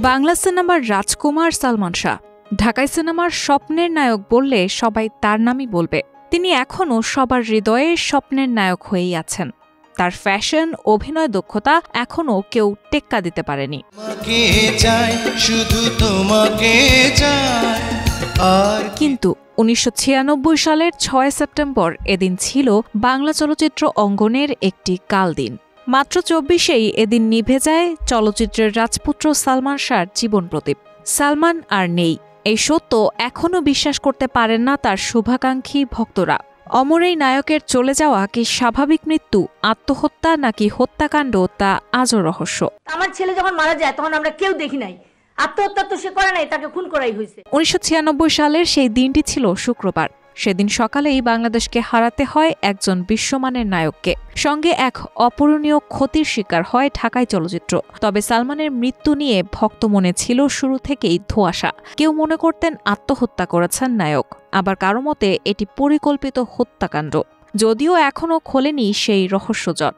বাংলা সিনেমার রাজকুমার সালমান শাহ ঢাকাই সিনেমার স্বপ্নের নায়ক বললে সবাই তার নামই বলবে। তিনি এখনও সবার হৃদয়ে স্বপ্নের নায়ক হয়েই আছেন। তার ফ্যাশন, অভিনয় দক্ষতা এখনও কেউ টেক্কা দিতে পারেনি। কিন্তু ১৯৯৬ সালের ৬ সেপ্টেম্বর এদিন ছিল বাংলা চলচ্চিত্র অঙ্গনের একটি কাল দিন। মাত্র ২৪-এই এদিন নিভে যায় চলচ্চিত্রের রাজপুত্র সালমান শাহর জীবন প্রদীপ। সালমান আর নেই, এই সত্য এখনও বিশ্বাস করতে পারেন না তার শুভাকাঙ্ক্ষী ভক্তরা। অমর এই নায়কের চলে যাওয়া কি স্বাভাবিক মৃত্যু, আত্মহত্যা নাকি হত্যাকাণ্ড, তা আজও রহস্য। আমার ছেলে যখন মারা যায় তখন আমরা কেউ দেখি নাই, আত্মহত্যা তো সে করে নাই, তাকে খুন করাই হয়েছে। ১৯৯৬ সালের সেই দিনটি ছিল শুক্রবার। সেদিন সকালেই বাংলাদেশকে হারাতে হয় একজন বিশ্বমানের নায়ককে, সঙ্গে এক অপূরণীয় ক্ষতির শিকার হয় ঢাকাই চলচ্চিত্র। তবে সালমানের মৃত্যু নিয়ে ভক্ত মনে ছিল শুরু থেকেই ধোঁয়াশা। কেউ মনে করতেন আত্মহত্যা করেছেন নায়ক, আবার কারো মতে এটি পরিকল্পিত হত্যাকাণ্ড, যদিও এখনও খোলেনি সেই রহস্যজট।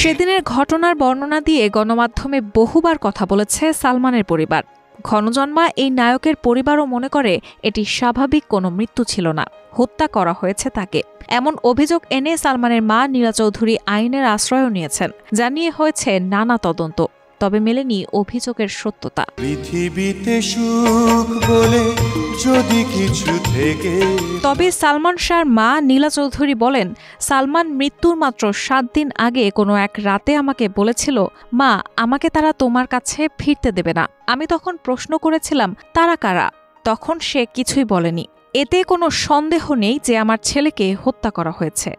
সেদিনের ঘটনার বর্ণনা দিয়ে গণমাধ্যমে বহুবার কথা বলেছে সালমানের পরিবার। ক্ষণজন্মা এই নায়কের পরিবারও মনে করে এটি স্বাভাবিক কোনো মৃত্যু ছিল না, হত্যা করা হয়েছে তাকে। এমন অভিযোগ এনে সালমানের মা নীলা চৌধুরী আইনের আশ্রয়ও নিয়েছেন। জানিয়ে হয়েছে নানা তদন্ত, তবে মেলেনি অভিযোগের সত্যতা। তবে সালমান শাহর মা নীলা চৌধুরী বলেন, সালমান মৃত্যুর মাত্র ৭ দিন আগে কোনো এক রাতে আমাকে বলেছিল, মা, আমাকে তারা তোমার কাছে ফিরতে দেবে না। আমি তখন প্রশ্ন করেছিলাম, তারা কারা? তখন সে কিছুই বলেনি। এতে কোনো সন্দেহ নেই যে আমার ছেলেকে হত্যা করা হয়েছে।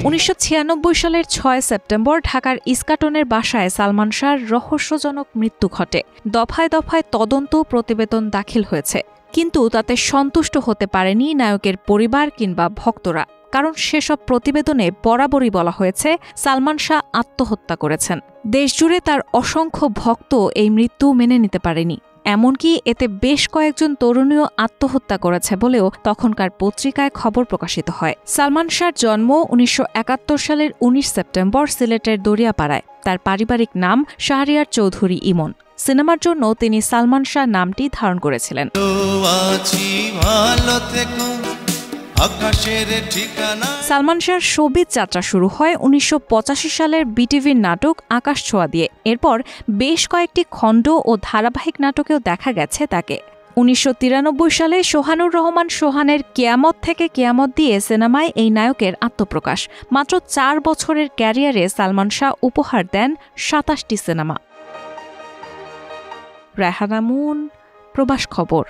১৯৯৬ সালের ৬ সেপ্টেম্বর ঢাকার ইস্কাটনের বাসায় সালমান শাহর রহস্যজনক মৃত্যু ঘটে। দফায় দফায় তদন্ত প্রতিবেদন দাখিল হয়েছে, কিন্তু তাতে সন্তুষ্ট হতে পারেনি নায়কের পরিবার কিংবা ভক্তরা। কারণ সেসব প্রতিবেদনে বরাবরই বলা হয়েছে সালমান শাহ আত্মহত্যা করেছেন। দেশজুড়ে তার অসংখ্য ভক্ত এই মৃত্যু মেনে নিতে পারেনি। এমনকি এতে বেশ কয়েকজন তরুণীও আত্মহত্যা করেছে বলেও তখনকার পত্রিকায় খবর প্রকাশিত হয়। সালমান শাহর জন্ম ১৯৭১ সালের ১৯ সেপ্টেম্বর সিলেটের দরিয়াপাড়ায়। তার পারিবারিক নাম শাহরিয়ার চৌধুরী ইমন। সিনেমার জন্য তিনি সালমান শাহ নামটি ধারণ করেছিলেন। সালমান শাহর শোবিজ যাত্রা শুরু হয় ১৯৮৫ সালের বিটিভির নাটক আকাশ ছোঁয়া দিয়ে। এরপর বেশ কয়েকটি খণ্ড ও ধারাবাহিক নাটকেও দেখা গেছে তাকে। ১৯৯৩ সালে সোহানুর রহমান সোহানের কেয়ামত থেকে কেয়ামত দিয়ে সিনেমায় এই নায়কের আত্মপ্রকাশ। মাত্র ৪ বছরের ক্যারিয়ারে সালমান শাহ উপহার দেন ২৭টি সিনেমা। রায়হানা মুন, প্রবাস খবর।